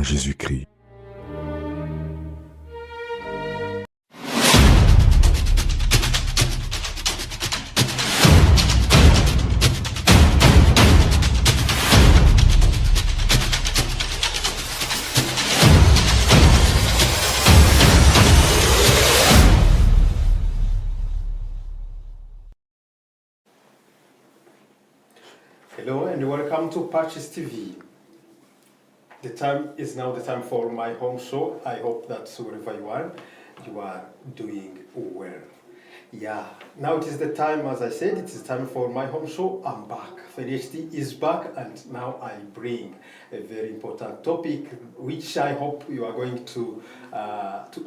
Jésus-Christ. Hello and welcome to PACIS TV. The time is now the time for my home show. I hope that wherever you are doing well. Yeah, now it is the time, as I said, it is time for my home show. I'm back. Felicity is back, and now I bring a very important topic, which I hope you are going to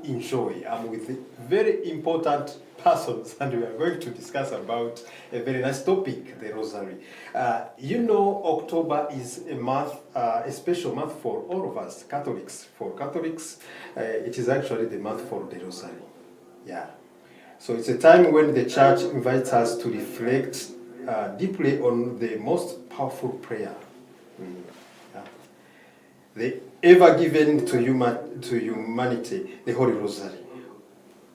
enjoy. I'm with very important persons, and we are going to discuss about a very nice topic, the Rosary. You know, October is a month, a special month for all of us Catholics. For Catholics, it is actually the month for the Rosary. Yeah. So it's a time when the Church invites us to reflect deeply on the most powerful prayer, the ever given to humanity, the Holy Rosary.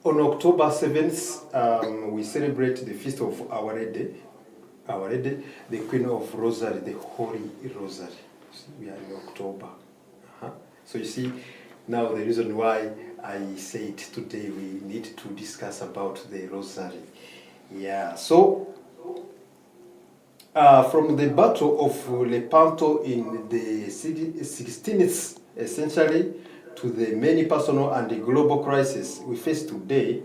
On October 7th, we celebrate the feast of Our Lady, the Queen of Rosary, the Holy Rosary. We are in October. So you see, now the reason why I said today we need to discuss about the Rosary. Yeah, so from the Battle of Lepanto in the 16th century to the many personal and global crises we face today,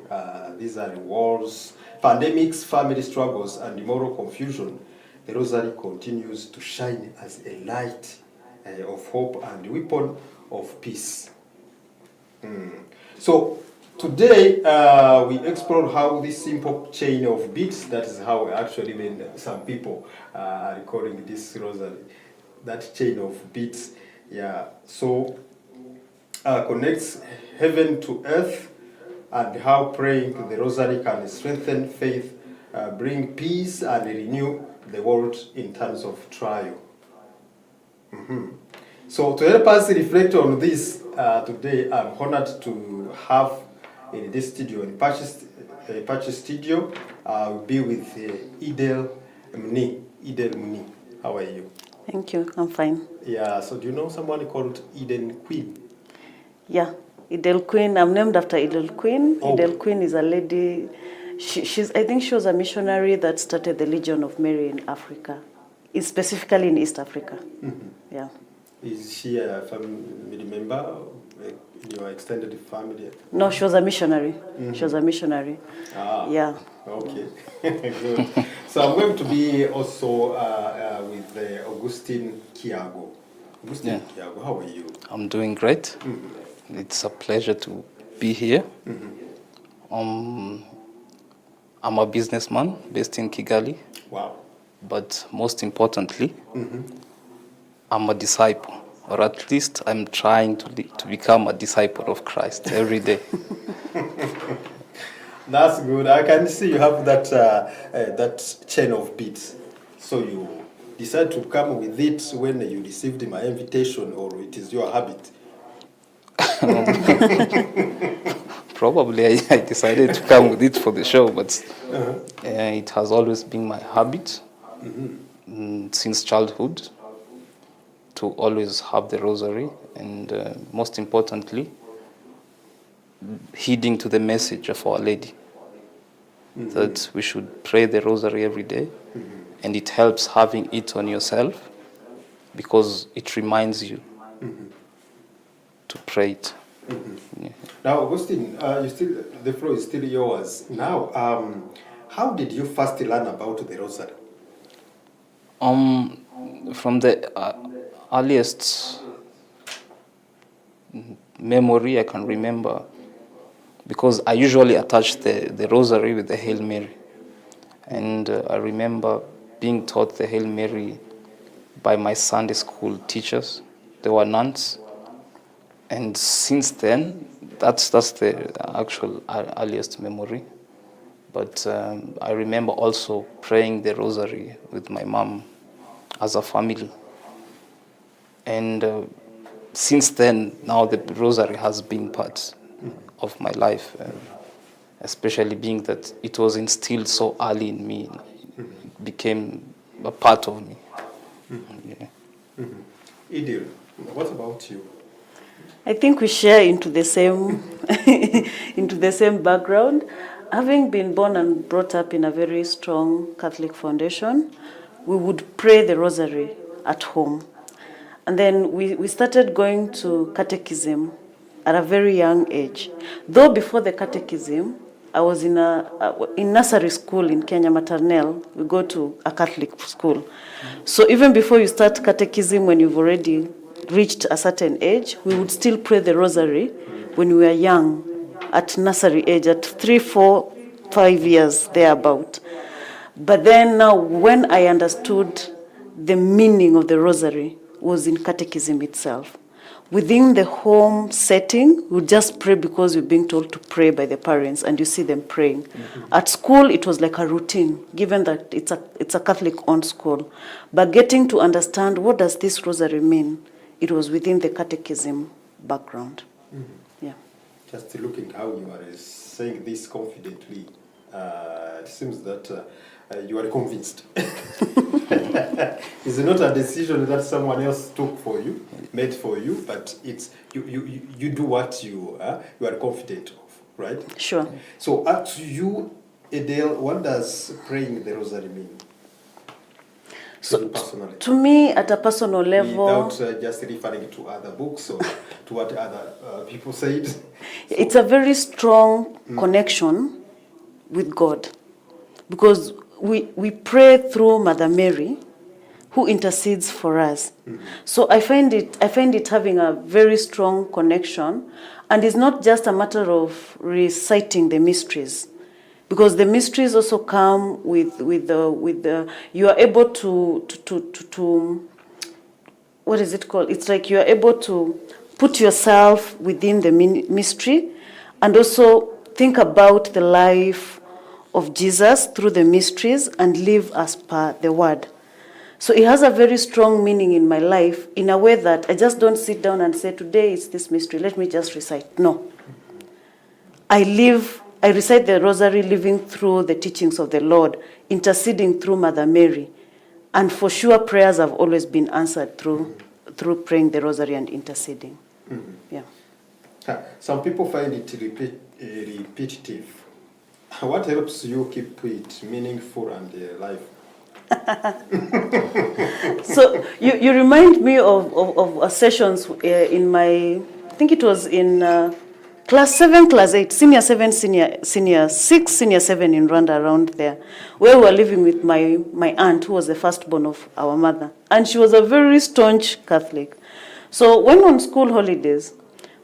these are wars, pandemics, family struggles, and moral confusion, the Rosary continues to shine as a light of hope and weapon of peace. So today we explore how this simple chain of beads, that is how actually when some people are calling this Rosary, that chain of beads, yeah, so connects heaven to earth, and how praying the Rosary can strengthen faith, bring peace, and renew the world in times of trial. So to help us reflect on this, today I'm honored to have in this studio, in PACIS studio, I'll be with Idel Muni. How are you? Thank you, I'm fine. Yeah, so do you know someone called Eden Queen? Yeah, Idel Queen, I'm named after Idel Queen. Oh. Idel Queen is a lady, I think she was a missionary that started the Legion of Mary in Africa, specifically in East Africa. Yeah. Is she a family member in your extended family? No, she was a missionary. She was a missionary. Yeah. Okay, good. So I'm going to be also with Augustine Kiago. Augustine Kiago, how are you? I'm doing great. It's a pleasure to be here. I'm a businessman based in Kigali. Wow. But most importantly, I'm a disciple, or at least I'm trying to become a disciple of Christ every day. That's good. I can see you have that that chain of beads. So you decide to come with it when you received my invitation, or it is your habit? Probably I decided to come with it for the show, but it has always been my habit since childhood to always have the Rosary, and most importantly, heeding to the message of Our Lady, that we should pray the Rosary every day, and it helps having it on yourself because it reminds you to pray it. Yeah. Now, Augustine, the floor is still yours. Now, how did you first learn about the Rosary? From the earliest memory I can remember, because I usually attach the Rosary with the Hail Mary. And I remember being taught the Hail Mary by my Sunday school teachers. They were nuns. And since then, that's the actual earliest memory. But I remember also praying the Rosary with my mom as a family. And since then, now the rosary has been part of my life, especially being that it was instilled so early in me, it became a part of me. Yeah. Idil, what about you? I think we share into the same into the same background. Having been born and brought up in a very strong Catholic foundation, we would pray the rosary at home. And then we started going to catechism at a very young age. Though before the catechism, I was in nursery school in Kenya, maternelle. We go to a Catholic school. So even before you start catechism, when you've already reached a certain age, we would still pray the rosary when we were young, at nursery age, at 3, 4, 5 years, thereabout. But then now, when I understood the meaning of the rosary was in catechism itself. Within the home setting, we just pray because you're being told to pray by the parents and you see them praying. At school, it was like a routine, given that it's a Catholic-owned school. But getting to understand what does this rosary mean, it was within the catechism background. Yeah. Just looking how you are saying this confidently, it seems that you are convinced. It's not a decision that someone else took for you, made for you, but it's you do what you are confident of, right? Sure. So to you, Adele, what does praying the rosary mean? So, Personally, to me, at a personal level, without just referring to other books or to what other people said. It's a very strong connection with God, because we pray through Mother Mary, who intercedes for us. So I find it having a very strong connection, and it's not just a matter of reciting the mysteries, because the mysteries also come with the you are able to what is it called? It's like you are able to put yourself within the mystery, and also think about the life of Jesus through the mysteries and live as per the word. So it has a very strong meaning in my life, in a way that I just don't sit down and say, today it's this mystery, let me just recite. No. I recite the rosary living through the teachings of the Lord, interceding through Mother Mary. And for sure, prayers have always been answered through praying the rosary and interceding. Yeah. Some people find it repetitive. What helps you keep it meaningful and alive? So you remind me of sessions in my, I think it was in class 7, class 8, senior 7, senior 6, senior 7 in Rwanda, around there, where we were living with my aunt, who was the firstborn of our mother. And she was a very staunch Catholic. So when on school holidays,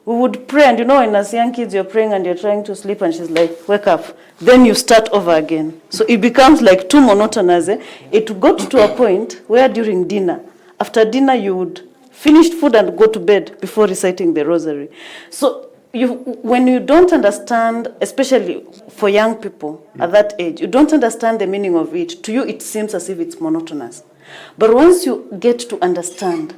we would pray, and you know, when as young kids, you're praying and you're trying to sleep, and she's like, wake up. Then you start over again. So it becomes like too monotonous. It got to a point where during dinner, after dinner, you would finish food and go to bed before reciting the rosary. So when you don't understand, especially for young people at that age, you don't understand the meaning of it. To you, it seems as if it's monotonous. But once you get to understand,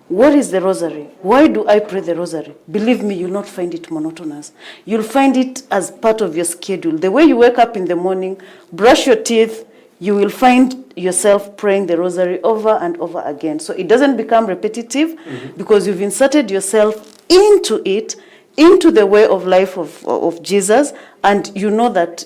what is the rosary? Why do I pray the rosary? Believe me, you'll not find it monotonous. You'll find it as part of your schedule. The way you wake up in the morning, brush your teeth, you will find yourself praying the rosary over and over again. So it doesn't become repetitive because you've inserted yourself into it, into the way of life of Jesus, and you know that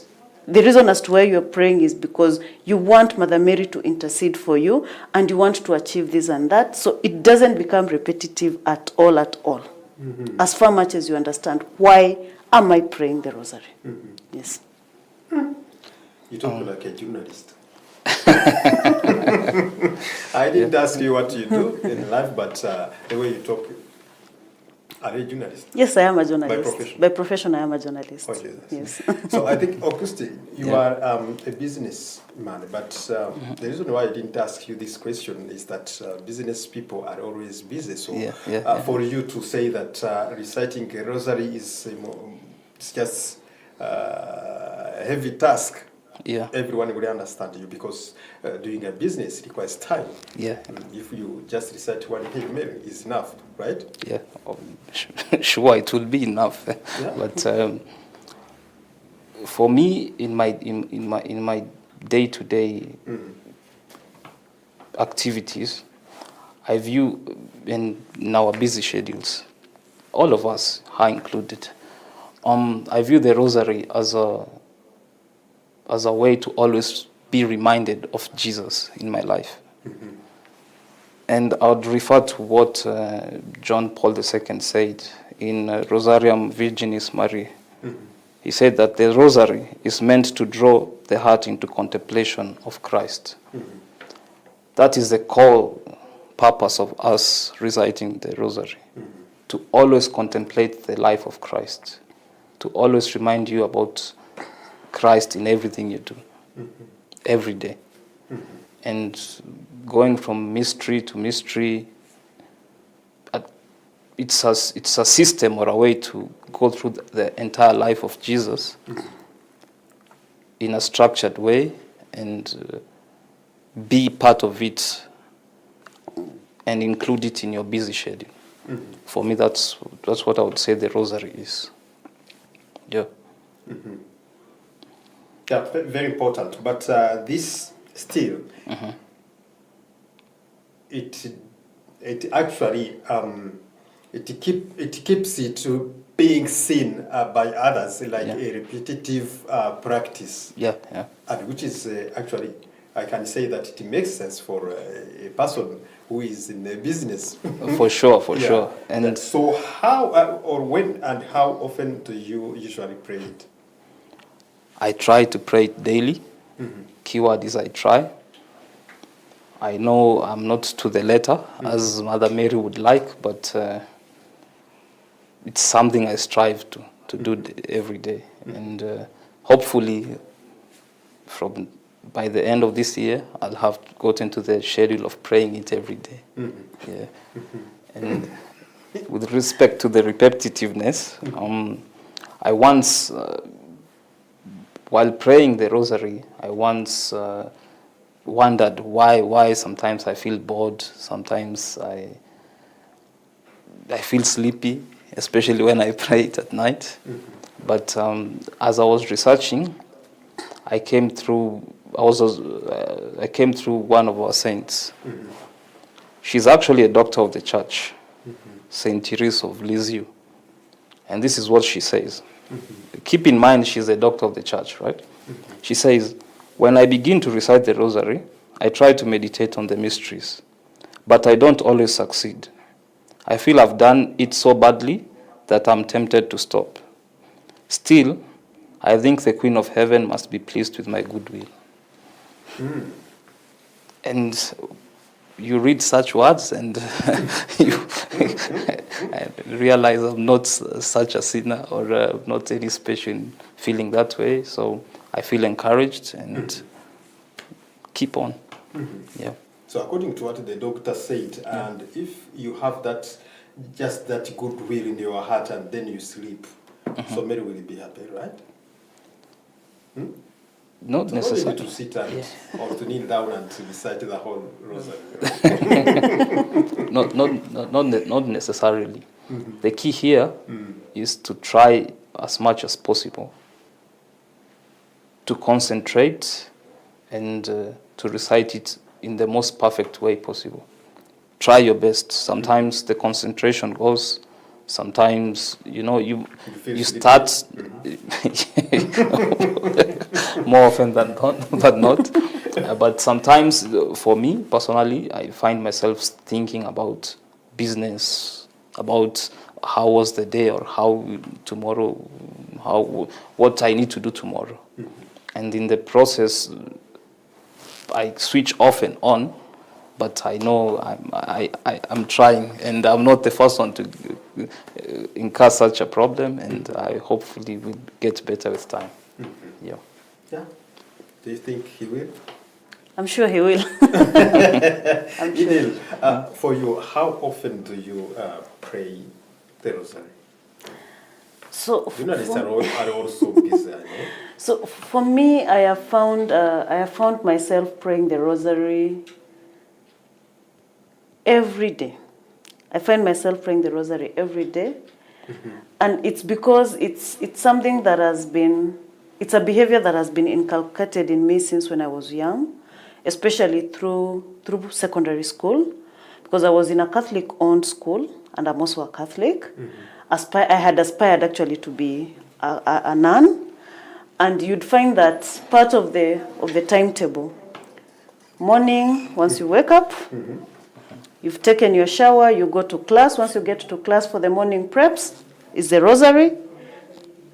the reason as to why you're praying is because you want Mother Mary to intercede for you, and you want to achieve this and that. So it doesn't become repetitive at all, as far much as you understand, why am I praying the rosary? Yes. You talk like a journalist. I didn't ask you what you do in life, but the way you talk. Are you a journalist? Yes, I am a journalist. By profession? By profession, I am a journalist. Okay, yes. So I think, Augustine, you are a businessman, but the reason why I didn't ask you this question is that business people are always busy. So for you to say that reciting a rosary is it's just a heavy task, Yeah. everyone will understand you, because doing a business requires time. Yeah. If you just recite one Hail Mary is enough, right? Yeah. Sure, it will be enough. Yeah. But for me, in my day-to-day activities, I view in our busy schedules, all of us are included. I view the Rosary as a way to always be reminded of Jesus in my life. And I would refer to what John Paul II said in Rosarium Virginis Mariae. He said that the Rosary is meant to draw the heart into contemplation of Christ. That is the core purpose of us reciting the Rosary, to always contemplate the life of Christ, to always remind you about Christ in everything you do, every day. And going from mystery to mystery, it's a system or a way to go through the entire life of Jesus in a structured way and be part of it and include it in your busy schedule. For me, that's what I would say the Rosary is. Yeah. Yeah, very important. But this still, it actually it keeps it to being seen by others like a repetitive practice. Yeah, yeah. And which is actually, I can say that it makes sense for a person who is in a business. For sure, for sure. And so how or when and how often do you usually pray it? I try to pray it daily. Keyword is I try. I know I'm not to the letter, as Mother Mary would like, but it's something I strive to do every day. And hopefully, by the end of this year, I'll have gotten to the schedule of praying it every day. Yeah. And with respect to the repetitiveness, I once, while praying the Rosary, I once wondered why sometimes I feel bored, sometimes I feel sleepy, especially when I pray it at night. But as I was researching, I came through one of our saints. She's actually a doctor of the church, Saint Teresa of Lisieux. And this is what she says. Keep in mind she's a doctor of the church, right? She says, when I begin to recite the Rosary, I try to meditate on the mysteries, but I don't always succeed. I feel I've done it so badly that I'm tempted to stop. Still, I think the Queen of Heaven must be pleased with my goodwill. And you read such words and you I realize I'm not such a sinner or not any special in feeling that way. So I feel encouraged and keep on. Yeah. So according to what the doctor said, and if you have just that goodwill in your heart and then you sleep, so Mary will be happy, right? Not necessarily. To sit and or to kneel down and to recite the whole Rosary. Not necessarily. The key here is to try as much as possible to concentrate and to recite it in the most perfect way possible. Try your best. Sometimes the concentration goes. Sometimes, you start more often than not. But sometimes, for me personally, I find myself thinking about business, about how was the day or how tomorrow, what I need to do tomorrow. And in the process, I switch off and on. But I know I'm trying, and I'm not the first one to incur such a problem, and I hopefully will get better with time. Yeah. Yeah. Do you think he will? I'm sure he will. I'm sure. Inel, for you, how often do you pray the Rosary? So Journalists are also busy, I know. So for me, I have found myself praying the Rosary every day. I find myself praying the Rosary every day, and it's because it's something that has been, it's a behavior that has been inculcated in me since when I was young, especially through secondary school, because I was in a Catholic-owned school, and I'm also a Catholic. I had aspired actually to be a nun. And you'd find that part of the timetable, morning, once you wake up, you've taken your shower, you go to class. Once you get to class for the morning preps, is the Rosary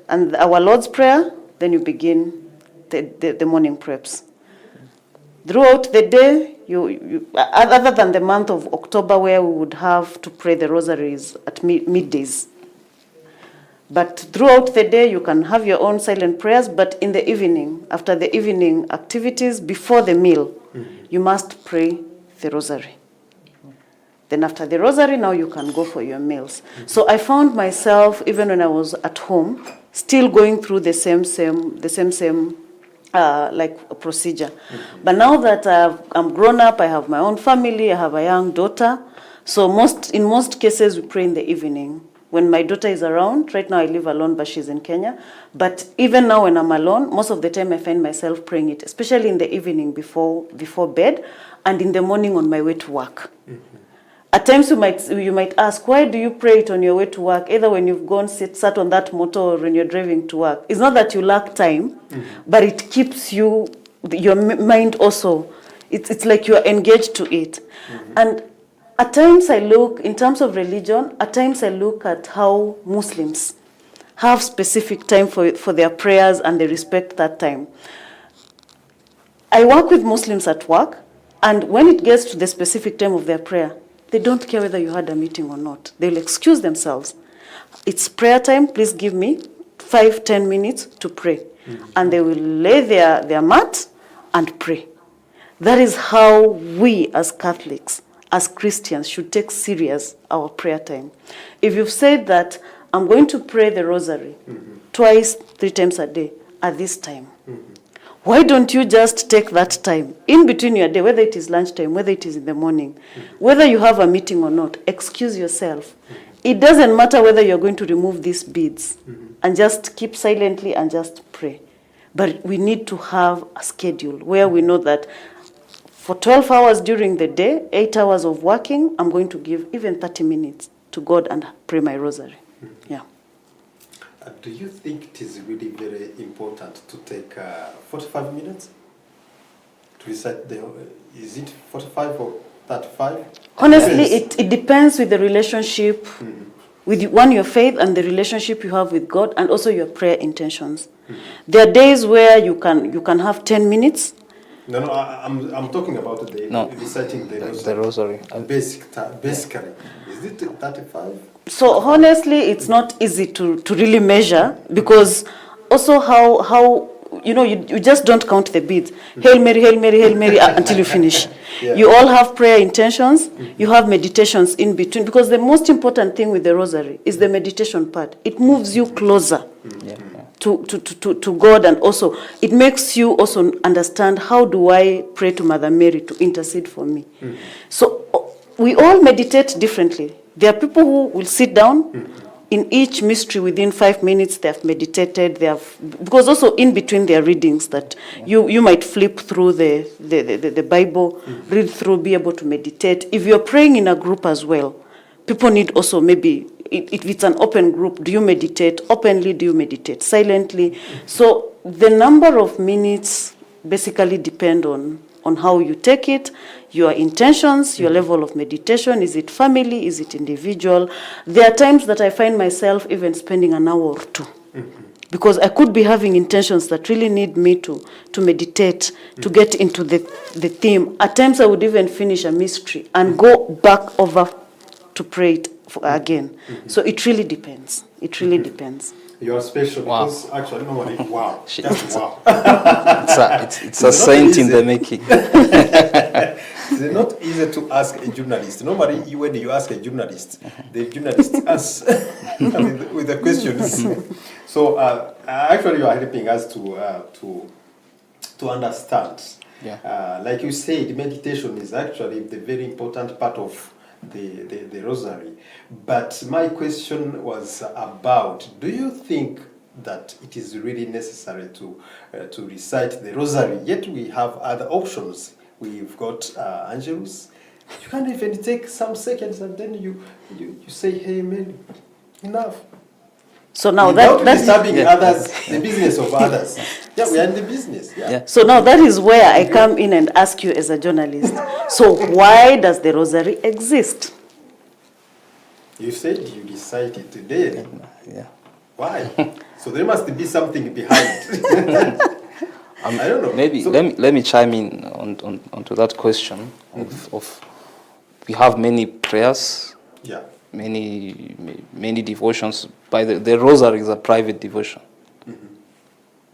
and our Lord's Prayer, then you begin the morning preps. Throughout the day, other than the month of October where we would have to pray the rosaries at middays, but throughout the day, you can have your own silent prayers, but in the evening, after the evening activities, before the meal, you must pray the Rosary. Then after the Rosary, now you can go for your meals. So I found myself, even when I was at home, still going through the same like procedure. But now that I'm grown up, I have my own family, I have a young daughter. So in most cases, we pray in the evening. When my daughter is around, right now I live alone, but she's in Kenya. But even now when I'm alone, most of the time I find myself praying it, especially in the evening before bed, and in the morning on my way to work. At times you might ask, why do you pray it on your way to work, either when you've gone sat on that motor or when you're driving to work? It's not that you lack time, but it keeps your mind also, it's like you're engaged to it. And at times I look, in terms of religion, at times I look at how Muslims have specific time for their prayers and they respect that time. I work with Muslims at work, and when it gets to the specific time of their prayer, they don't care whether you had a meeting or not. They'll excuse themselves. It's prayer time, please give me 5-10 minutes to pray. And they will lay their mat and pray. That is how we as Catholics, as Christians, should take serious our prayer time. If you've said that I'm going to pray the Rosary twice, 3 times a day at this time, why don't you just take that time in between your day, whether it is lunchtime, whether it is in the morning, whether you have a meeting or not, excuse yourself. It doesn't matter whether you're going to remove these beads and just keep silently and just pray. But we need to have a schedule where we know that for 12 hours during the day, 8 hours of working, I'm going to give even 30 minutes to God and pray my Rosary. Yeah. Do you think it is really very important to take 45 minutes to recite the? Is it 45 or 35? Honestly, it depends with the relationship, with your faith and the relationship you have with God, and also your prayer intentions. There are days where you can have 10 minutes. No, I'm talking about reciting the Rosary. Basically, is it 35? So honestly, it's not easy to really measure, because also how you just don't count the beads. Hail Mary, Hail Mary, Hail Mary until you finish. Yeah. You all have prayer intentions. You have meditations in between, because the most important thing with the Rosary is the meditation part. It moves you closer. To God, and also it makes you also understand, how do I pray to Mother Mary to intercede for me? So we all meditate differently. There are people who will sit down in each mystery within 5 minutes. They have meditated. Because also in between their readings that you might flip through the Bible, read through, be able to meditate. If you're praying in a group as well, people need also maybe, if it's an open group, do you meditate openly? Do you meditate silently? So the number of minutes basically depend on how you take it, your intentions, your level of meditation. Is it family? Is it individual? There are times that I find myself even spending an hour or 2. Because I could be having intentions that really need me to meditate, to get into the theme. At times I would even finish a mystery and go back over to pray it again. So it really depends. It really depends. You are special because actually nobody. Wow, that's wow. It's a saint in the making. It's not easy to ask a journalist. Normally, when you ask a journalist, the journalist asks with the questions. So actually, you are helping us to understand. Yeah. Like you said, meditation is actually the very important part of the Rosary. But my question was about, do you think that it is really necessary to recite the Rosary? Yet we have other options. We've got Angelus. You can even take some seconds and then you say, hey, Amen. Enough. So now without that's disturbing others, the business of others. Yeah, we are in the business. Yeah. So now that is where I come in and ask you as a journalist. So why does the Rosary exist? You said you decided today. Yeah. Why? So there must be something behind. I don't know. Maybe So, let me chime in onto that question of we have many prayers, yeah. many devotions. By the Rosary is a private devotion.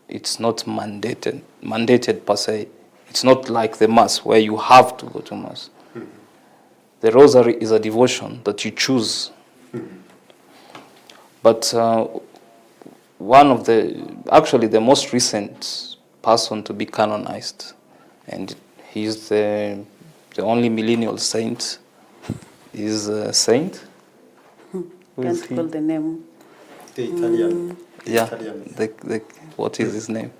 It's not mandated per se. It's not like the Mass where you have to go to Mass. The Rosary is a devotion that you choose. But one of actually the most recent person to be canonized, and he's the only millennial saint, is Saint. Who is Can't he? call the name. The Italian. Yeah, Italian. what is his name?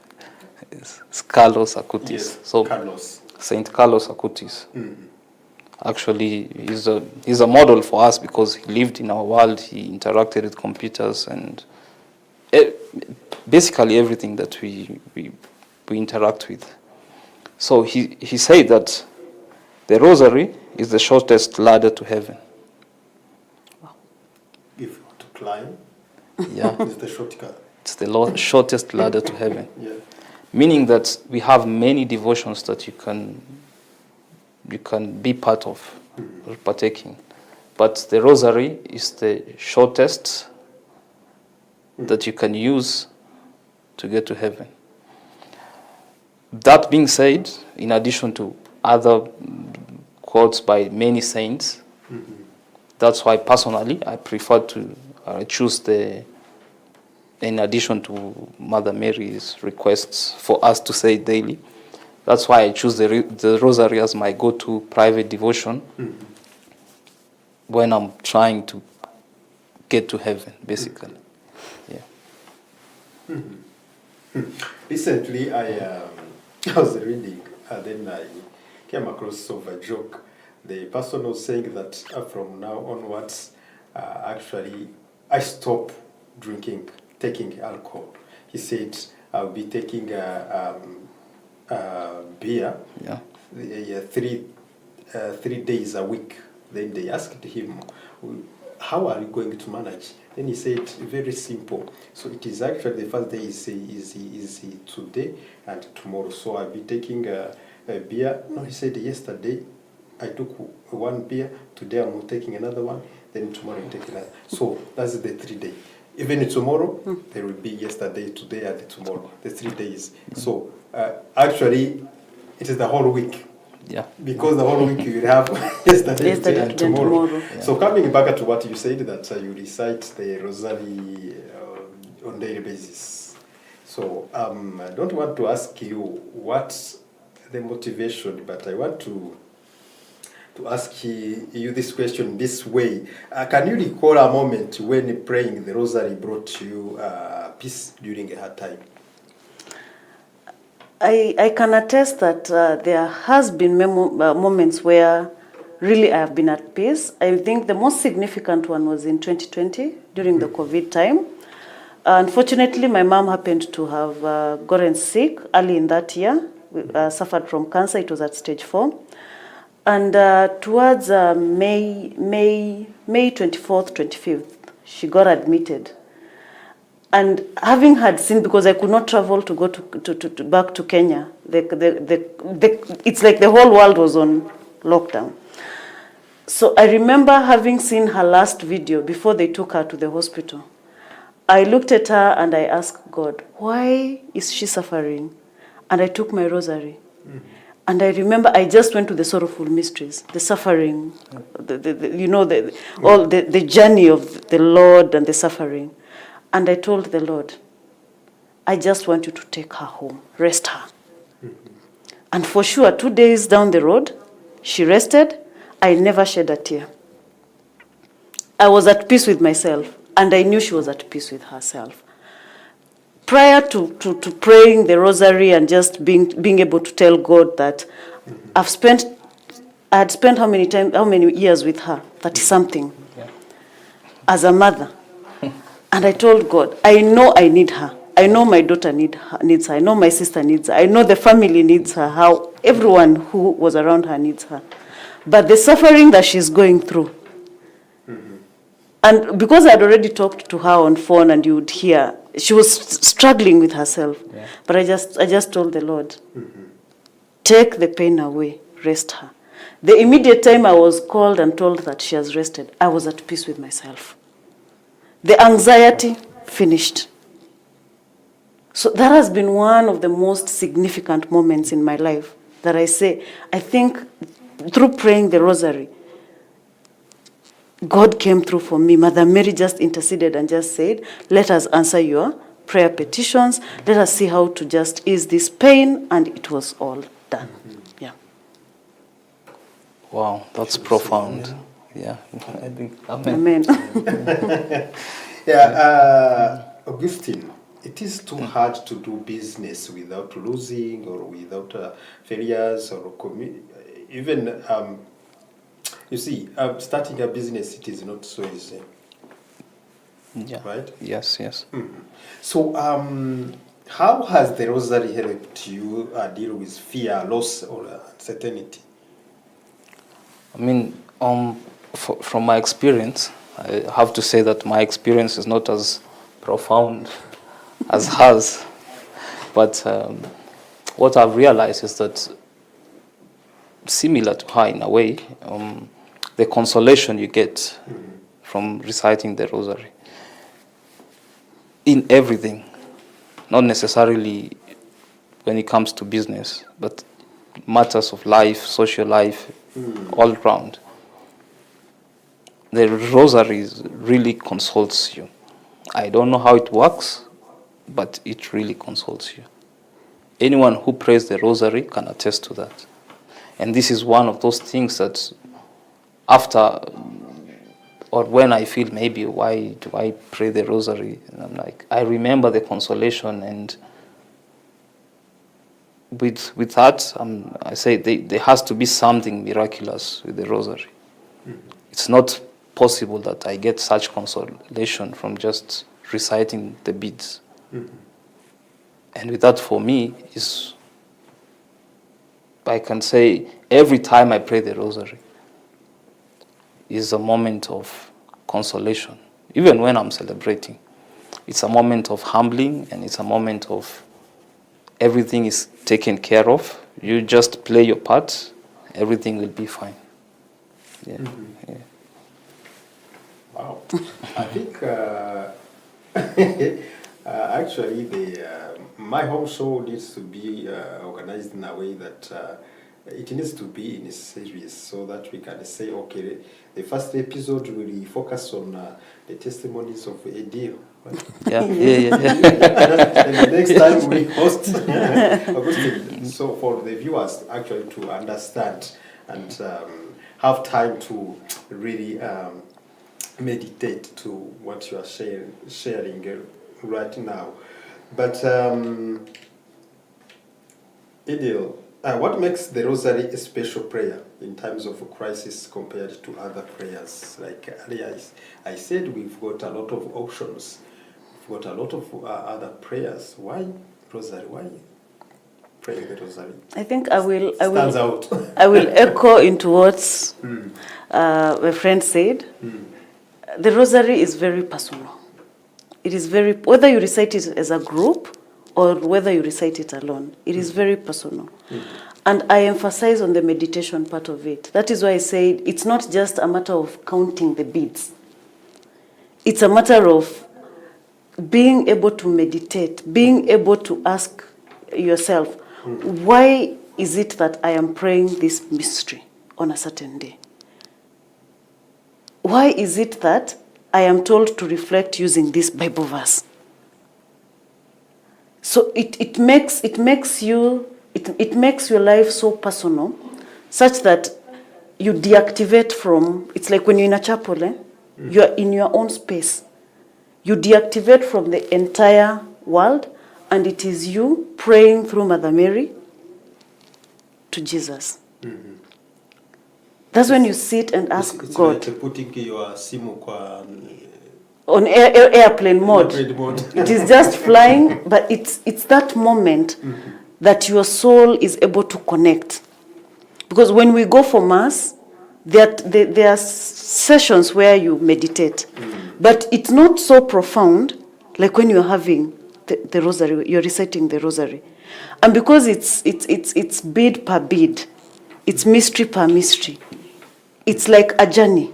It's Carlos Acutis. Yes, So Carlos. Saint Carlos Acutis. Actually, he's a model for us because he lived in our world. He interacted with computers and basically everything that we interact with. So he said that the Rosary is the shortest ladder to heaven. If you want to climb, Yeah, it's the shortcut. it's the shortest ladder to heaven. Yeah. Meaning that we have many devotions that you can be part of or partaking. But the Rosary is the shortest that you can use to get to heaven. That being said, in addition to other quotes by many saints, that's why personally I prefer to choose in addition to Mother Mary's requests for us to say daily. That's why I choose the Rosary as my go-to private devotion when I'm trying to get to heaven, basically. Yeah. Recently, I was reading, and then I came across a joke. The person was saying that from now onwards, actually, I stop taking alcohol. He said, I'll be taking beer, Yeah. 3 days a week. Then they asked him, how are you going to manage? Then he said, very simple. So it is actually the first day is today and tomorrow. So I'll be taking a beer. No, he said yesterday I took 1 beer. Today I'm taking another one. Then tomorrow I take another. So that's the 3 days. Even tomorrow, there will be yesterday, today, and tomorrow. The 3 days. So actually, it is the whole week. Yeah. Because the whole week you will have yesterday, today, and tomorrow. Yeah. So coming back to what you said, that you recite the Rosary on daily basis. So I don't want to ask you what's the motivation, but I want to ask you this question this way. Can you recall a moment when praying the Rosary brought you peace during a hard time? I can attest that there has been moments where really I have been at peace. I think the most significant one was in 2020 during the COVID time. Unfortunately, my mom happened to have gotten sick early in that year, suffered from cancer. It was at stage 4. And towards May 24th, 25th, she got admitted. And having had seen, because I could not travel to go to back to Kenya, it's like the whole world was on lockdown. So I remember having seen her last video before they took her to the hospital. I looked at her and I asked God, why is she suffering? And I took my Rosary. And I remember I just went to the sorrowful mysteries, the suffering, the journey of the Lord and the suffering. And I told the Lord, I just want you to take her home, rest her. And for sure, 2 days down the road, she rested. I never shed a tear. I was at peace with myself, and I knew she was at peace with herself. Prior to praying the rosary and just being able to tell God that I had spent how many years with her? 30-something, as a mother. And I told God, I know I need her. I know my daughter needs her. I know my sister needs her. I know the family needs her. How everyone who was around her needs her. But the suffering that she's going through, and because I had already talked to her on phone and you would hear, she was struggling with herself. Yeah. But I just told the Lord, take the pain away, rest her. The immediate time I was called and told that she has rested, I was at peace with myself. The anxiety finished. So that has been one of the most significant moments in my life that I think through praying the rosary, God came through for me. Mother Mary just interceded and just said, let us answer your prayer petitions. Let us see how to just ease this pain. And it was all done. Yeah. Wow, that's profound. Yeah. I think, amen. Augustine, it is too hard to do business without losing or without failures or even... you see, starting a business, it is not so easy. Yeah. Right? Yes. So, how has the rosary helped you deal with fear, loss, or uncertainty? I mean, from my experience, I have to say that my experience is not as profound as hers. But what I've realized is that, similar to her in a way, the consolation you get from reciting the rosary in everything, not necessarily when it comes to business, but matters of life, social life, all around. The rosary really consoles you. I don't know how it works, but it really consoles you. Anyone who prays the rosary can attest to that. And this is one of those things that after, or when I feel maybe, why do I pray the rosary? And I'm like, I remember the consolation, and with that, I say there has to be something miraculous with the rosary. It's not possible that I get such consolation from just reciting the beads. And with that, for me, I can say every time I pray the rosary is a moment of consolation. Even when I'm celebrating, it's a moment of humbling, and it's a moment of everything is taken care of. You just play your part, everything will be fine. Yeah. Yeah. Wow. I think actually my home show needs to be organized in a way that it needs to be in a series, so that we can say, okay, the first episode will focus on the testimonies of Edil. Right? Yeah. And the next time we host Augustine, so for the viewers actually to understand and have time to really meditate to what you are sharing right now. But Edil, what makes the rosary a special prayer in times of a crisis compared to other prayers? Like earlier I said, we've got a lot of options. We've got a lot of other prayers. Why rosary? Why praying the rosary? I think I will I will echo into what my friend said. The rosary is very personal. It is whether you recite it as a group or whether you recite it alone, it is very personal. And I emphasize on the meditation part of it. That is why I say it's not just a matter of counting the beads. It's a matter of being able to meditate, being able to ask yourself, why is it that I am praying this mystery on a certain day? Why is it that I am told to reflect using this Bible verse? So it makes your life so personal, such that you deactivate from, it's like when you're in a chapel, you're in your own space. You deactivate from the entire world, and it is you praying through Mother Mary to Jesus. That's when you sit and ask it's God. Like putting your simu kwa On airplane mode. mode. It is just flying, but it's that moment that your soul is able to connect. Because when we go for Mass, there are sessions where you meditate. But it's not so profound like when you're having the Rosary, you're reciting the Rosary. And because it's bead per bead, it's mystery per mystery, it's like a journey.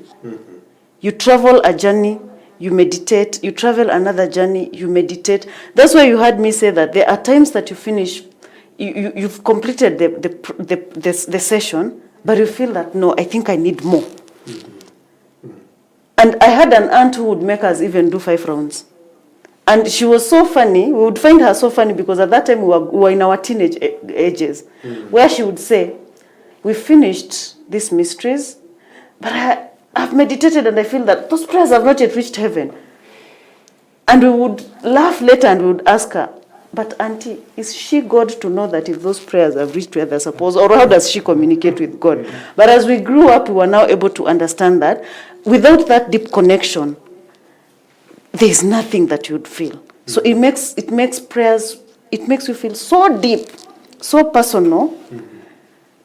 You travel a journey, you meditate, you travel another journey, you meditate. That's why you heard me say that there are times that you finish, you've completed the session, but you feel that, no, I think I need more. And I had an aunt who would make us even do 5 rounds. And she was so funny, we would find her so funny because at that time we were in our teenage ages, where she would say, we finished these mysteries, but I've meditated and I feel that those prayers have not yet reached heaven. And we would laugh later and we would ask her, but auntie, is she God to know that if those prayers have reached where they're supposed, or how does she communicate with God? But as we grew up, we were now able to understand that without that deep connection, there is nothing that you'd feel. So it makes prayers, it makes you feel so deep, so personal,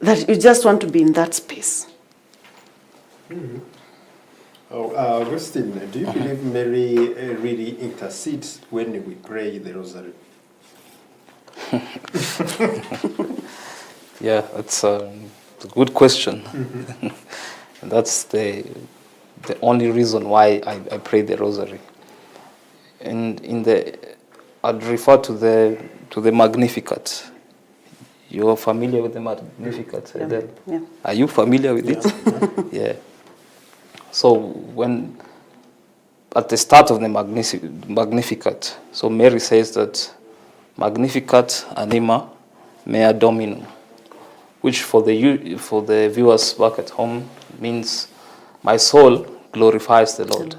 that you just want to be in that space. Augustine, do you believe Mary really intercedes when we pray the Rosary? Yeah, that's a good question. And that's the only reason why I pray the Rosary. And I'd refer to the Magnificat. You're familiar with the Magnificat, Adele? Yeah. Are you familiar with it? Yeah. So when at the start of the Magnificat, so Mary says that Magnificat anima mea Dominum, which for the viewers back at home means my soul glorifies the Lord.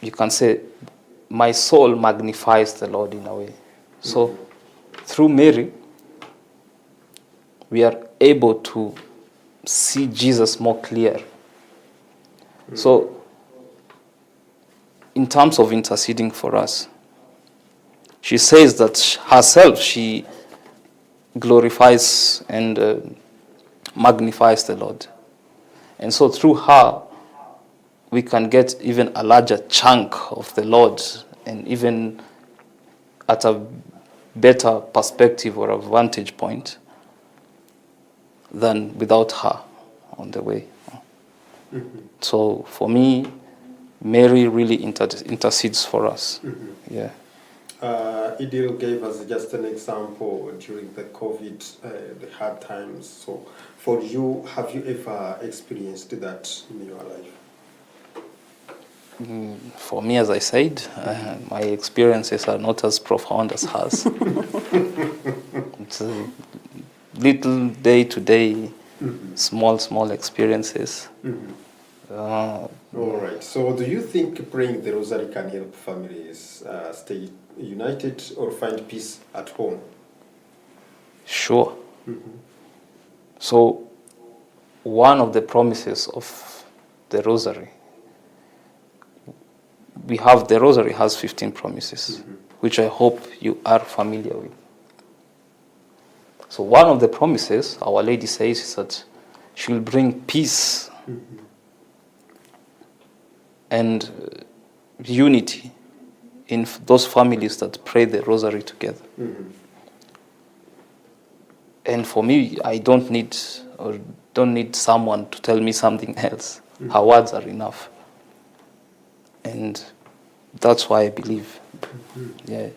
You can say my soul magnifies the Lord in a way. So through Mary, we are able to see Jesus more clear. So in terms of interceding for us, she says that herself, she glorifies and magnifies the Lord. And so through her, we can get even a larger chunk of the Lord, and even at a better perspective or a vantage point than without her on the way. So for me, Mary really intercedes for us. Yeah. Idil gave us just an example during the COVID, the hard times. So for you, have you ever experienced that in your life? For me, as I said, my experiences are not as profound as hers. It's a little day-to-day, small experiences. All right. So do you think praying the Rosary can help families stay united or find peace at home? Sure. So one of the promises of the Rosary, the Rosary has 15 promises, which I hope you are familiar with. So one of the promises, Our Lady says, is that she will bring peace and unity in those families that pray the Rosary together. And for me, I don't need someone to tell me something else. Her words are enough. And that's why I believe. Yeah.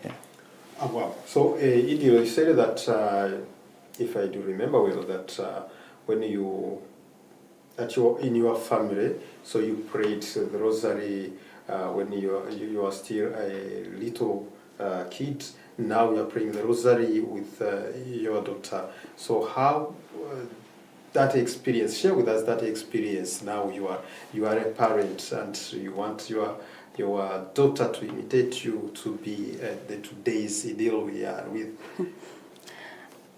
Oh, wow. So, Idil, you said that, if I do remember well, that when in your family, so you prayed the rosary when you are still a little kid. Now you are praying the rosary with your daughter. So how that experience? Share with us that experience. Now you are a parent and you want your daughter to imitate you to be the today's ideal we are with.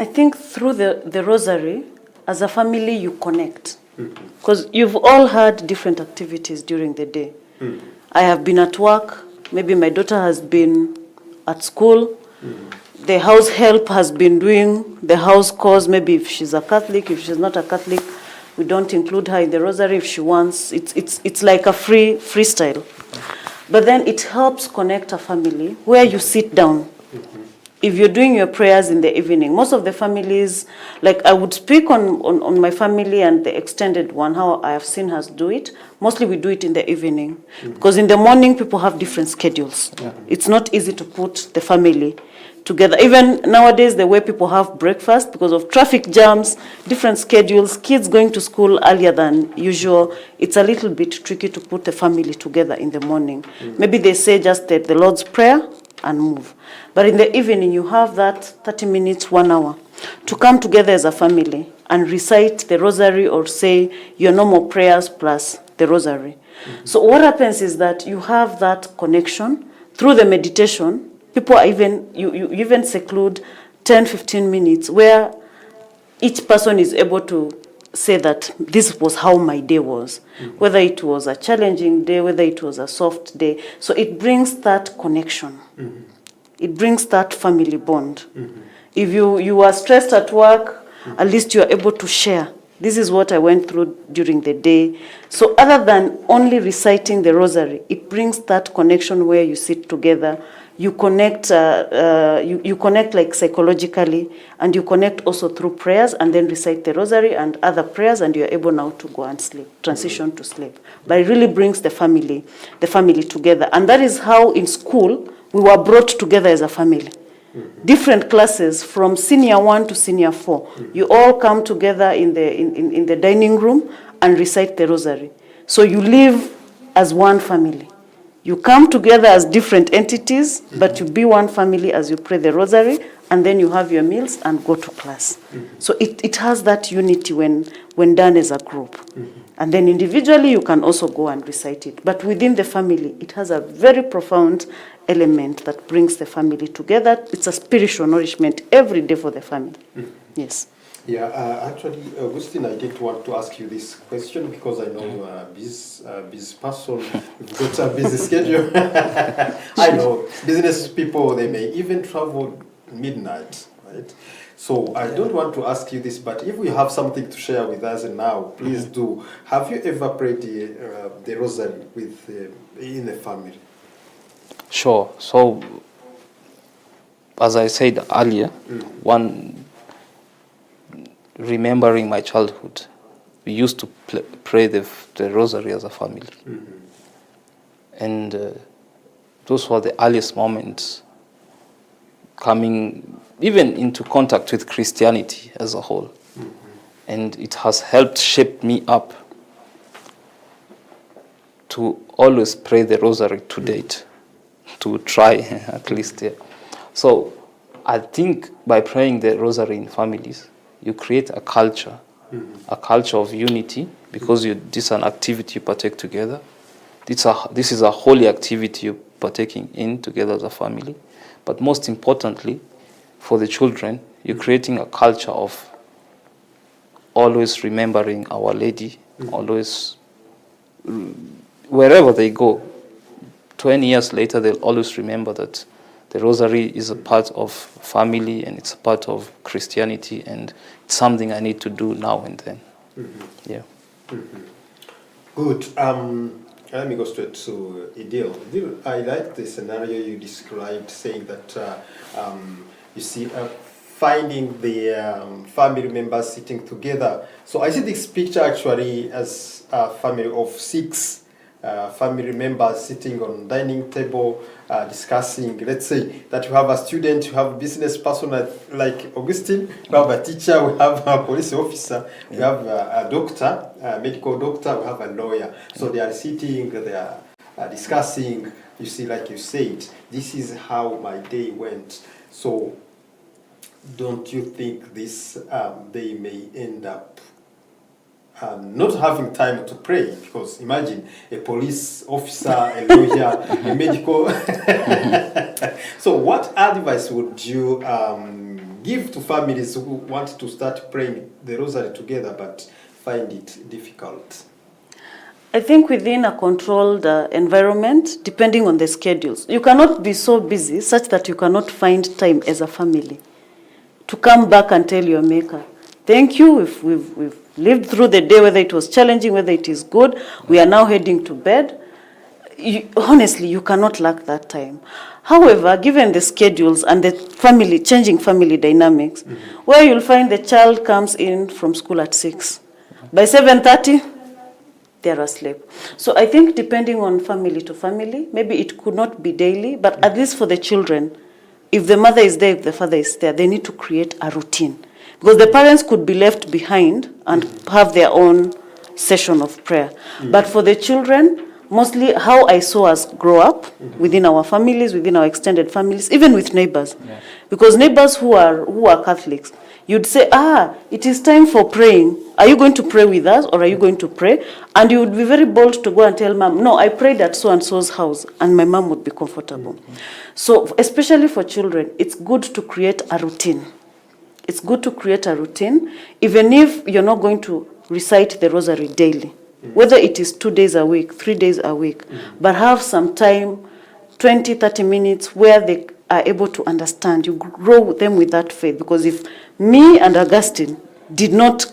I think through the rosary, as a family, you connect. Because you've all had different activities during the day. I have been at work, maybe my daughter has been at school, the house help has been doing the house chores, maybe if she's a Catholic, if she's not a Catholic, we don't include her in the rosary if she wants. It's like a freestyle. But then it helps connect a family where you sit down. If you're doing your prayers in the evening, most of the families, like I would speak on my family and the extended one, how I have seen us do it. Mostly we do it in the evening. Because in the morning, people have different schedules. It's not easy to put the family together. Even nowadays, the way people have breakfast, because of traffic jams, different schedules, kids going to school earlier than usual, it's a little bit tricky to put the family together in the morning. Maybe they say just the Lord's Prayer and move. But in the evening, you have that 30 minutes, 1 hour to come together as a family and recite the rosary or say your normal prayers plus the rosary. So what happens is that you have that connection through the meditation. People are you even seclude 10, 15 minutes where each person is able to say that this was how my day was, whether it was a challenging day, whether it was a soft day. So it brings that connection. It brings that family bond. If you are stressed at work, at least you are able to share. This is what I went through during the day. So other than only reciting the rosary, it brings that connection where you sit together. You connect, you connect like psychologically, and you connect also through prayers, and then recite the rosary and other prayers, and you're able now to go and sleep, transition to sleep. But it really brings the family together. And that is how in school we were brought together as a family. Different classes from senior 1 to senior 4. You all come together in the dining room and recite the rosary. So you live as one family. You come together as different entities, but you be one family as you pray the rosary, and then you have your meals and go to class. So it has that unity when done as a group. And then individually, you can also go and recite it. But within the family, it has a very profound element that brings the family together. It's a spiritual nourishment every day for the family. Yes. Yeah, actually, Augustine, I did want to ask you this question because I know you are a busy person. You've got a busy schedule. I know business people, they may even travel midnight, right? So I don't want to ask you this, but if you have something to share with us now, please do. Have you ever prayed the rosary in the family? Sure. So, as I said earlier, remembering my childhood, we used to pray the rosary as a family. And those were the earliest moments coming even into contact with Christianity as a whole. And it has helped shape me up to always pray the rosary to date, to try at least. Yeah. So I think by praying the rosary in families, you create a culture of unity, because this is an activity you partake together. This is a holy activity you're partaking in together as a family. But most importantly, for the children, you're creating a culture of always remembering Our Lady, always, wherever they go, 20 years later, they'll always remember that the rosary is a part of family and it's a part of Christianity, and it's something I need to do now and then. Yeah. Good. Let me go straight to Idil. Idil, I like the scenario you described, saying that you see finding the family members sitting together. So I see this picture actually as a family of 6 family members sitting on dining table, discussing. Let's say that you have a student, you have a business person like Augustine, you have a teacher, we have a police officer, we have a doctor, a medical doctor, we have a lawyer. So they are sitting, they are discussing. You see, like you said, this is how my day went. So don't you think this they may end up not having time to pray? Because imagine a police officer, a lawyer, a medical. So what advice would you give to families who want to start praying the rosary together but find it difficult? I think within a controlled environment, depending on the schedules, you cannot be so busy such that you cannot find time as a family to come back and tell your maker, thank you, if we've lived through the day, whether it was challenging, whether it is good, we are now heading to bed. Honestly, you cannot lack that time. However, given the schedules and the changing family dynamics, where you'll find the child comes in from school at 6. By 7:30, they're asleep. So I think depending on family to family, maybe it could not be daily, but at least for the children, if the mother is there, if the father is there, they need to create a routine. Because the parents could be left behind and have their own session of prayer. But for the children, mostly how I saw us grow up within our families, within our extended families, even with neighbors. Because neighbors who are Catholics, you'd say, it is time for praying. Are you going to pray with us or are you going to pray? And you would be very bold to go and tell mom, no, I prayed at so-and-so's house, and my mom would be comfortable. So especially for children, it's good to create a routine. It's good to create a routine, even if you're not going to recite the rosary daily, whether it is 2 days a week, 3 days a week, but have some time, 20, 30 minutes, where they are able to understand. You grow them with that faith, because if me and Augustine did not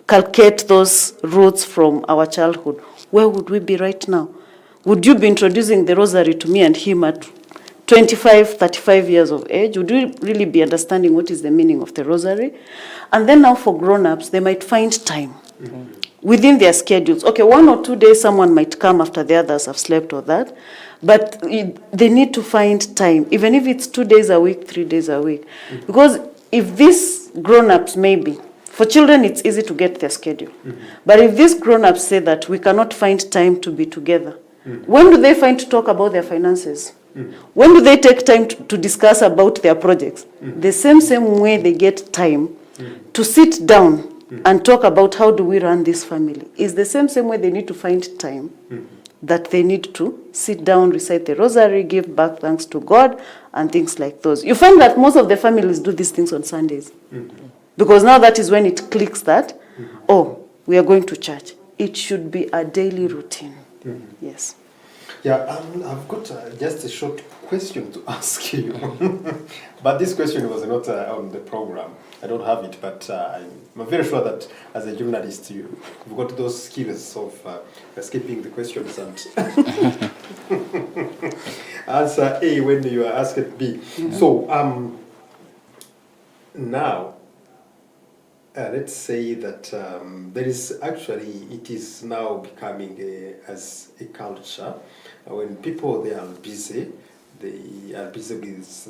calculate those roots from our childhood, where would we be right now? Would you be introducing the rosary to me and him at 25, 35 years of age? Would we really be understanding what is the meaning of the rosary? And then now for grown-ups, they might find time within their schedules. Okay, 1 or 2 days someone might come after the others have slept or that, but they need to find time, even if it's 2 days a week, 3 days a week. Because if these grown-ups, maybe, for children it's easy to get their schedule, but if these grown-ups say that we cannot find time to be together, when do they find to talk about their finances? When do they take time to discuss about their projects? The same way they get time to sit down and talk about how do we run this family is the same way they need to find time that they need to sit down, recite the rosary, give back thanks to God, and things like those. You find that most of the families do these things on Sundays. Because now that is when it clicks that, we are going to church. It should be a daily routine. Yes. Yeah, I've got just a short question to ask you. But this question was not on the program. I don't have it, but I'm very sure that as a journalist, you've got those skills of escaping the questions and answer A when you are asked B. So now, let's say that there is actually, it is now becoming as a culture. When people, they are busy with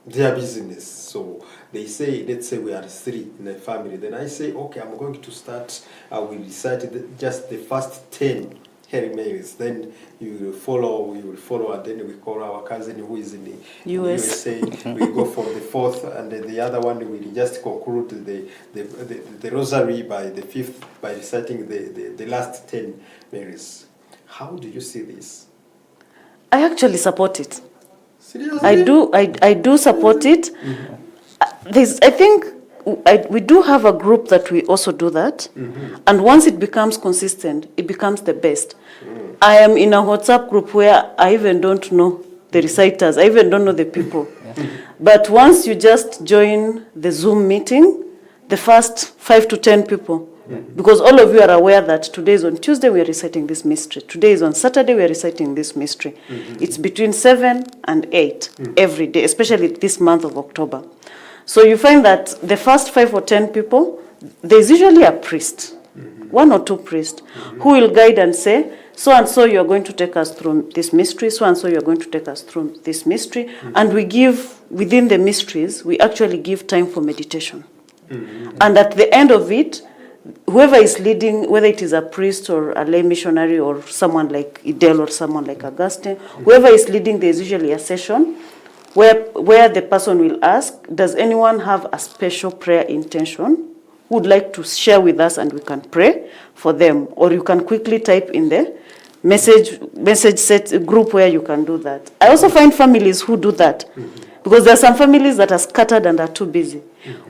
their business. So they say, let's say we are 3 in a family. Then I say, okay, I'm going to start, I will recite just the first 10 Hail Marys. Then you will follow, and then we call our cousin who is in the USA. We go for the 4th, and then the other one will just conclude the rosary by the 5th by reciting the last 10 Marys. How do you see this? I actually support it. Seriously? I do support it. I think we do have a group that we also do that. And once it becomes consistent, it becomes the best. I am in a WhatsApp group where I even don't know the reciters. I even don't know the people. But once you just join the Zoom meeting, the first 5 to 10 people, because all of you are aware that today is on Tuesday, we are reciting this mystery. Today is on Saturday, we are reciting this mystery. It's between 7 and 8 every day, especially this month of October. So you find that the first 5 or 10 people, there's usually a priest, 1 or 2 priests, who will guide and say, so and so you are going to take us through this mystery, so and so you are going to take us through this mystery, and we give, within the mysteries, we actually give time for meditation. And at the end of it, whoever is leading, whether it is a priest or a lay missionary or someone like Idel or someone like Augustine, whoever is leading, there is usually a session where the person will ask, does anyone have a special prayer intention who would like to share with us, and we can pray for them? Or you can quickly type in the message set group where you can do that. I also find families who do that, because there are some families that are scattered and are too busy.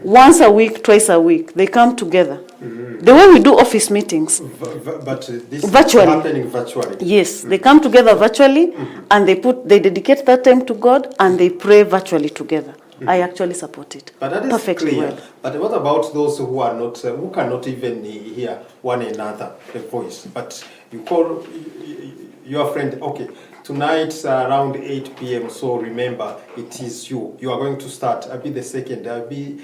Once a week, twice a week, they come together. The way we do office meetings. But this Virtually. is happening virtually. Yes, they come together virtually, and they dedicate that time to God, and they pray virtually together. I actually support it. But that is perfectly clear. well. But what about those who are not, who cannot even hear one another, the voice? But you call your friend, okay, tonight around 8 p.m. So remember, it is you. You are going to start. I'll be the second. I'll be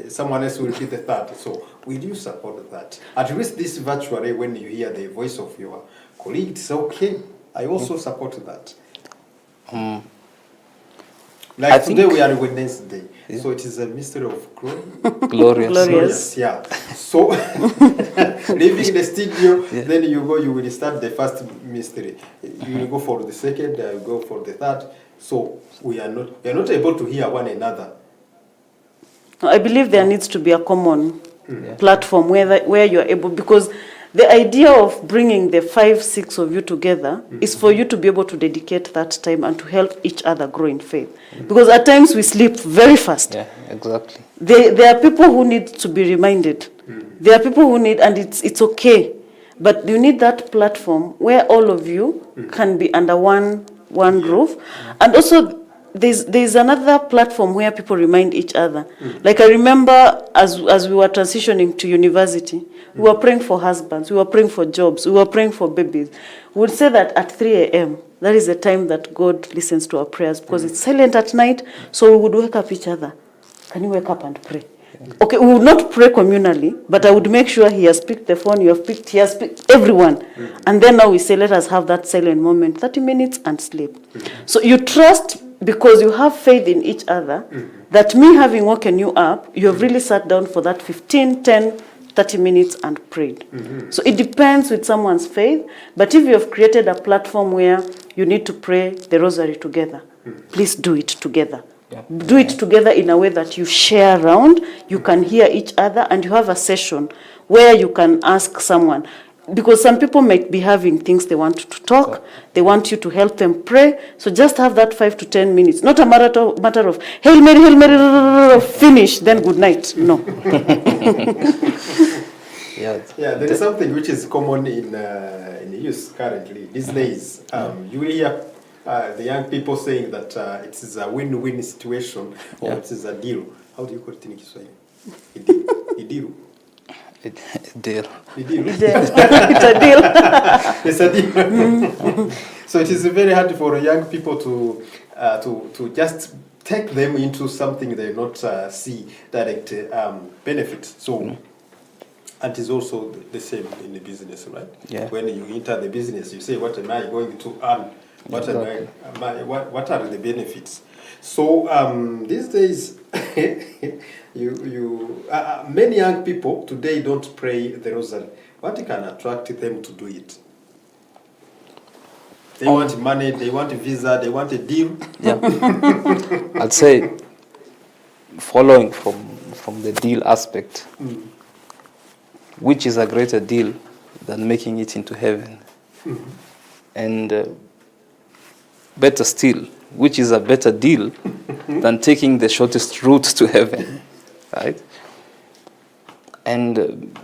someone else will be the third. So will you support that? At least this virtually, when you hear the voice of your colleague, it's okay. I also support that. Like I today think we are Wednesday, so it is a mystery of glory. glorious. Glorious. Yeah. So leaving the studio, then you will start the first mystery. You will go for the second, I will go for the third. So we are not able to hear one another. I believe there needs to be a common platform where you are able, because the idea of bringing the 5, 6 of you together is for you to be able to dedicate that time and to help each other grow in faith. Because at times we sleep very fast. Yeah, exactly. There are people who need to be reminded. There are people who need, and it's okay. But you need that platform where all of you can be under one roof. And also, there's another platform where people remind each other. Like I remember as we were transitioning to university, we were praying for husbands, we were praying for jobs, we were praying for babies. We would say that at 3 a.m., that is the time that God listens to our prayers, because it's silent at night, so we would wake up each other. Can you wake up and pray? Okay, we would not pray communally, but I would make sure he has picked the phone, he has picked everyone. And then now we say, let us have that silent moment, 30 minutes and sleep. So you trust, because you have faith in each other, that me having woken you up, you have really sat down for that 15, 10, 30 minutes and prayed. So it depends with someone's faith, but if you have created a platform where you need to pray the rosary together, please do it together. Yeah. Do it together in a way that you share around, you can hear each other, and you have a session where you can ask someone. Because some people might be having things they want to talk, they want you to help them pray. So just have that 5 to 10 minutes. Not a matter of, Hail Mary, finish, then good night. No. Yeah, there is something which is common in use currently. These days, you will hear the young people saying that it is a win-win situation, or it is a deal. How do you call it in Kiswahili? A deal. Deal. It's a deal. It's a deal. So it is very hard for young people to just take them into something they not see direct benefit. So, and it's also the same in the business, right? Yeah. When you enter the business, you say, what am I going to earn? What are the benefits? So these days, many young people today don't pray the rosary. What can attract them to do it? They want money, they want a visa, they want a deal. Yeah. I'd say, following from the deal aspect, which is a greater deal than making it into heaven? And better still, which is a better deal than taking the shortest route to heaven, right? And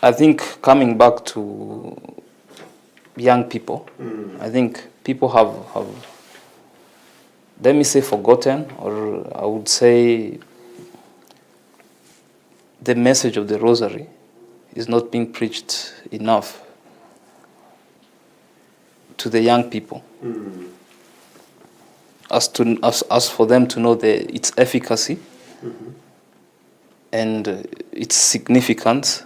I think coming back to young people, I think people have, let me say, forgotten, or I would say the message of the rosary is not being preached enough to the young people, as for them to know its efficacy and its significance,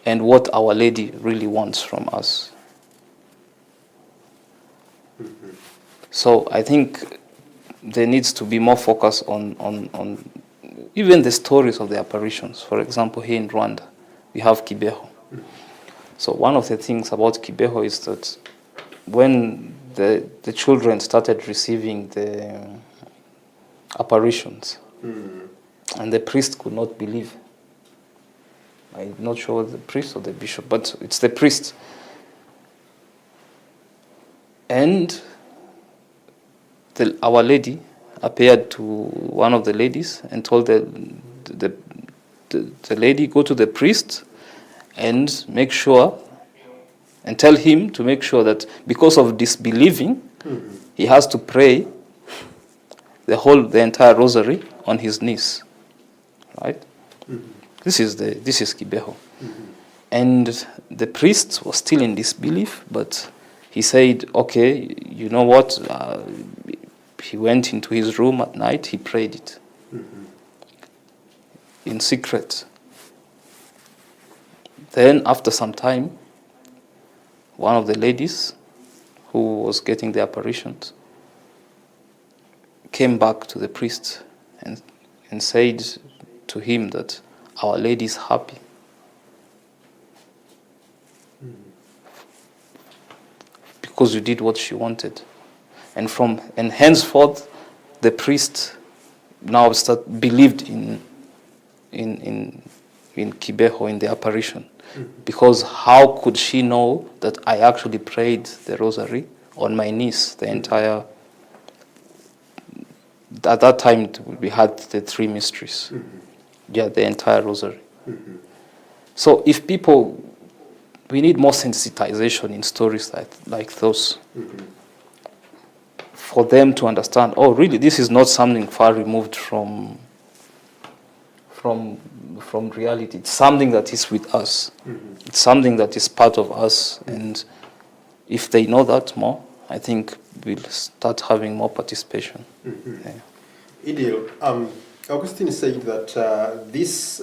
and what Our Lady really wants from us. So I think there needs to be more focus on even the stories of the apparitions. For example, here in Rwanda, we have Kibeho. So one of the things about Kibeho is that when the children started receiving the apparitions, and the priest could not believe. I'm not sure the priest or the bishop, but it's the priest. And Our Lady appeared to one of the ladies and told the lady, go to the priest and make sure, and tell him to make sure that because of disbelieving, he has to pray the entire rosary on his knees, right? This is Kibeho. And the priest was still in disbelief, but he said, okay, you know what? He went into his room at night, he prayed it in secret. Then after some time, one of the ladies who was getting the apparitions came back to the priest and said to him that Our Lady is happy. Because you did what she wanted. And henceforth, the priest now believed in Kibeho, in the apparition. Because how could she know that I actually prayed the rosary on my knees the entire... At that time, we had the 3 mysteries. Yeah, the entire rosary. So if people... We need more sensitization in stories like those. For them to understand, oh, really, this is not something far removed from reality. It's something that is with us. It's something that is part of us. And if they know that more, I think we'll start having more participation. Yeah. Ideal. Augustine said that this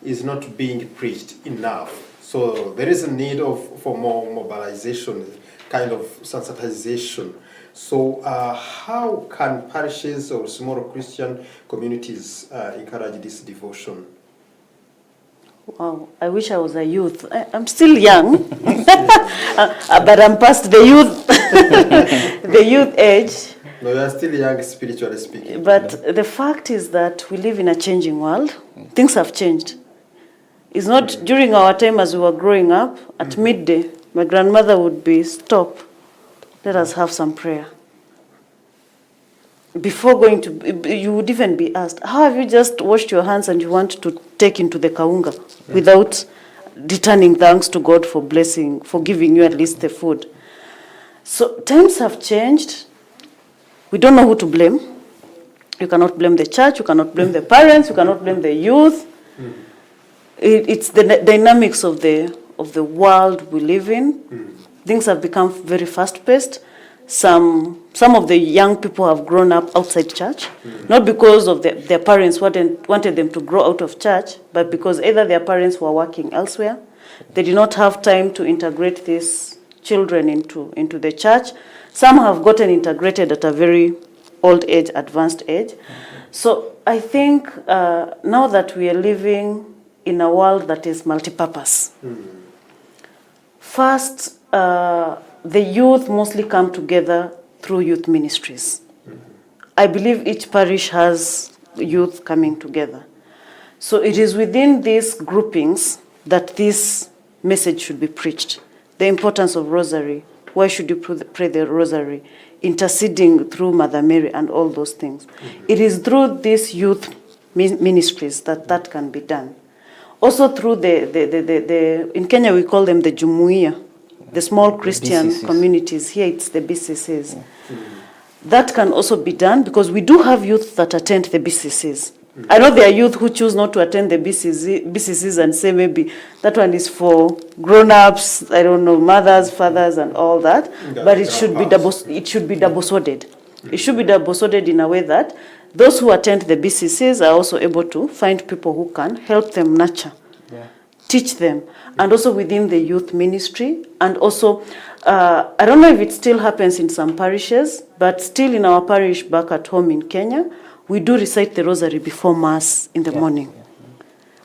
is not being preached enough. So there is a need for more mobilization, kind of sensitization. So how can parishes or small Christian communities encourage this devotion? Wow, I wish I was a youth. I'm still young, but I'm past the youth, the youth age. No, you are still young, spiritually speaking. But the fact is that we live in a changing world. Things have changed. It's not during our time as we were growing up, at midday, my grandmother would be, stop, let us have some prayer. Before going to, you would even be asked, how have you just washed your hands and you want to take into the kaunga without returning thanks to God for blessing, for giving you at least the food? So times have changed. We don't know who to blame. You cannot blame the church, you cannot blame the parents, you cannot blame the youth. It's the dynamics of the world we live in. Things have become very fast-paced. Some of the young people have grown up outside church, not because of their parents wanted them to grow out of church, but because either their parents were working elsewhere, they did not have time to integrate these children into the church. Some have gotten integrated at a very old age, advanced age. So I think now that we are living in a world that is multi-purpose. First, the youth mostly come together through youth ministries. I believe each parish has youth coming together. So it is within these groupings that this message should be preached. The importance of Rosary, why should you pray the Rosary, interceding through Mother Mary and all those things. It is through these youth ministries that can be done. Also through in Kenya we call them the Jumuiya, the small Christian communities. Here it's the BCCs. That can also be done because we do have youth that attend the BCCs. I know there are youth who choose not to attend the BCCs and say maybe that one is for grown-ups, I don't know, mothers, fathers and all that, but it should be double-sworded. It should be double-sworded in a way that those who attend the BCCs are also able to find people who can help them nurture, teach them, and also within the youth ministry, and also, I don't know if it still happens in some parishes, but still in our parish back at home in Kenya, we do recite the rosary before Mass in the morning.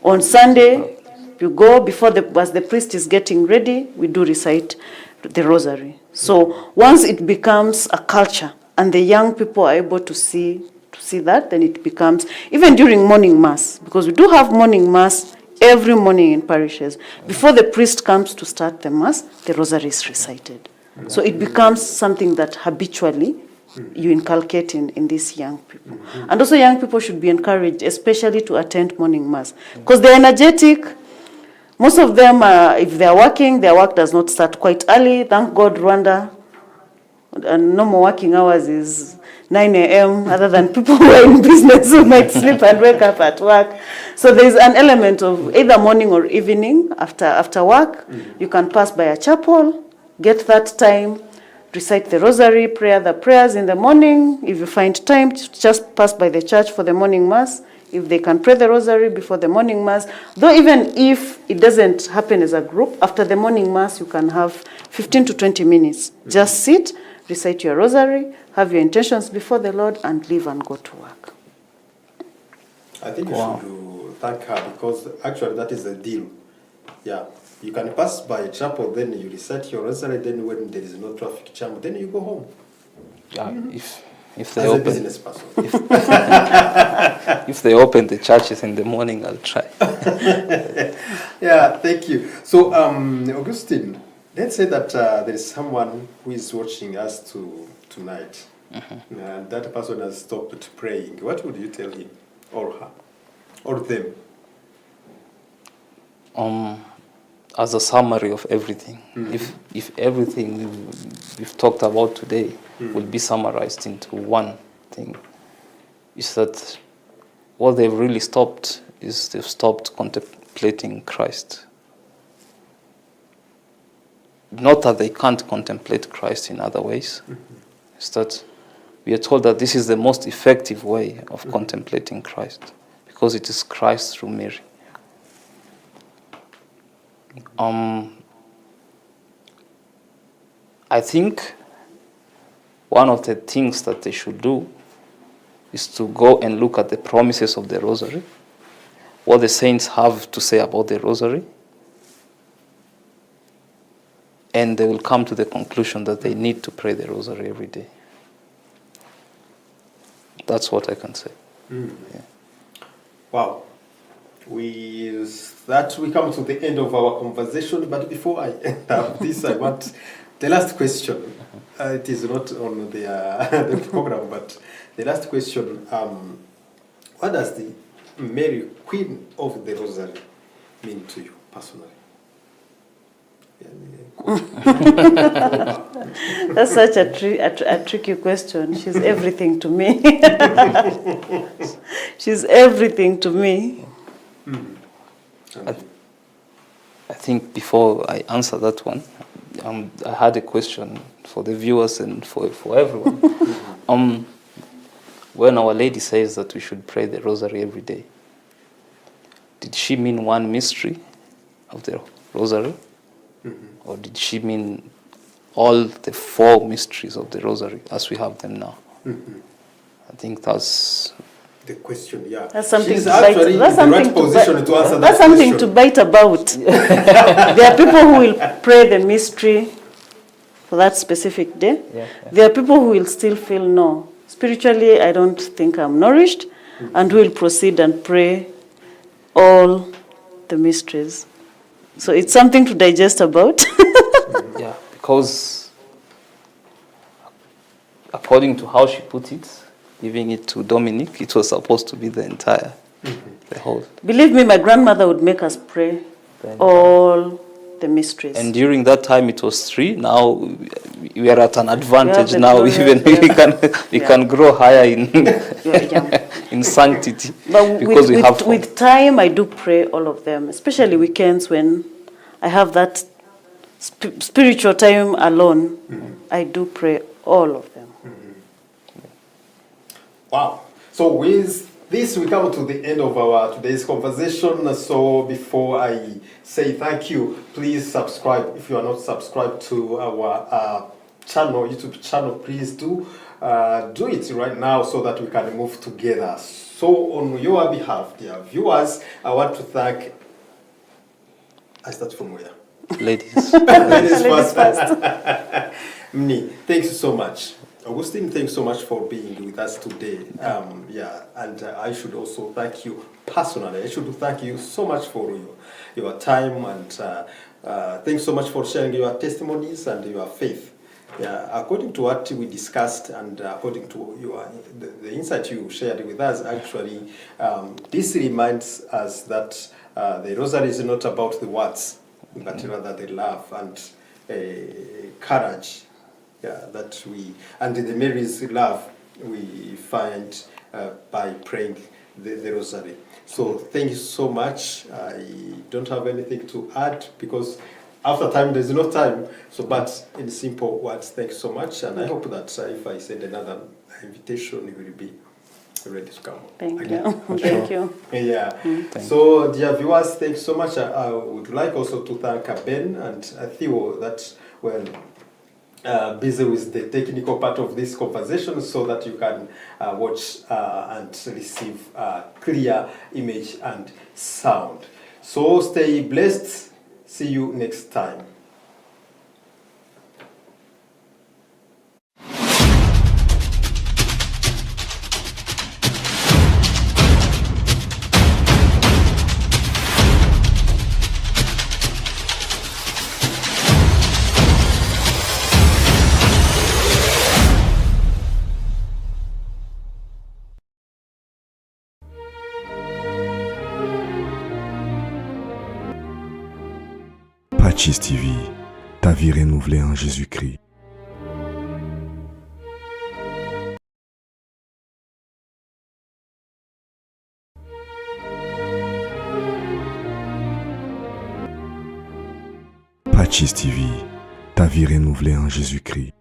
On Sunday, you go before as the priest is getting ready, we do recite the rosary. So once it becomes a culture and the young people are able to see that, then it becomes, even during morning Mass, because we do have morning Mass every morning in parishes. Before the priest comes to start the Mass, the rosary is recited. So it becomes something that habitually you inculcate in these young people. And also young people should be encouraged, especially to attend morning Mass, because they're energetic. Most of them, if they're working, their work does not start quite early. Thank God, Rwanda, and normal working hours is 9 a.m., other than people who are in business who might sleep and wake up at work. So there's an element of either morning or evening after work. You can pass by a chapel, get that time, recite the rosary, pray the prayers in the morning. If you find time, just pass by the church for the morning Mass. If they can pray the rosary before the morning Mass. Though even if it doesn't happen as a group, after the morning Mass, you can have 15 to 20 minutes. Just sit, recite your rosary, have your intentions before the Lord, and leave and go to work. I think you should thank her, because actually that is the deal. Yeah, you can pass by a chapel, then you recite your rosary, then when there is no traffic jam, then you go home. Yeah, if they As open, a business person. if they open the churches in the morning, I'll try. Yeah, thank you. So, Augustine, let's say that there is someone who is watching us tonight, and that person has stopped praying. What would you tell him, or her, or them? As a summary of everything, if everything we've talked about today will be summarized into one thing, is that what they've really stopped is they've stopped contemplating Christ. Not that they can't contemplate Christ in other ways, it's that we are told that this is the most effective way of contemplating Christ, because it is Christ through Mary. I think one of the things that they should do is to go and look at the promises of the Rosary, what the saints have to say about the Rosary, and they will come to the conclusion that they need to pray the Rosary every day. That's what I can say. Yeah. Wow. We come to the end of our conversation, but before I end up this, I want the last question. It is not on the program, but the last question, what does the Mary, Queen of the Rosary, mean to you personally? That's such a tricky question. She's everything to me. She's everything to me. I think before I answer that one, I had a question for the viewers and for everyone. When Our Lady says that we should pray the Rosary every day, did she mean one mystery of the Rosary? Or did she mean all the 4 mysteries of the Rosary as we have them now? I think that's the question, yeah. That's something She's to bite. actually That's in the something right position to answer that That's something question. to bite about. There are people who will pray the mystery for that specific day. There are people who will still feel, no, spiritually I don't think I'm nourished, and will proceed and pray all the mysteries. So it's something to digest about. yeah, because according to how she put it, giving it to Dominic, it was supposed to be the entire, the whole. Believe me, my grandmother would make us pray all the mysteries. And during that time it was 3. Now we are at an advantage. Yeah, now children, even we can grow higher in in sanctity. But because with time, I do pray all of them, especially weekends when I have that spiritual time alone. I do pray all of them. Wow. So with this, we come to the end of our today's conversation. So before I say thank you, please subscribe. If you are not subscribed to our channel, YouTube channel, please do it right now so that we can move together. So on your behalf, dear viewers, I want to thank, I start from where? Ladies. Ladies first. Mni, thanks so much. Augustine, thanks so much for being with us today. And I should also thank you personally. I should thank you so much for your time, and thanks so much for sharing your testimonies and your faith. Yeah, according to what we discussed and according to the insight you shared with us, actually, this reminds us that the Rosary is not about the words, but rather the love and courage. Yeah, that we, and the Mary's love we find by praying the Rosary. So thank you so much. I don't have anything to add because after time there's no time. So, but in simple words, thanks so much, and I hope that if I send another invitation, you will be ready to come. Thank again. you. Thank you. Yeah. So, dear viewers, thanks so much. I would like also to thank Ben and Theo that were busy with the technical part of this conversation so that you can watch and receive clear image and sound. So stay blessed. See you next time. PACIS TV, ta vie renouvelée en Jésus-Christ. PACIS TV, ta vie renouvelée en Jésus-Christ.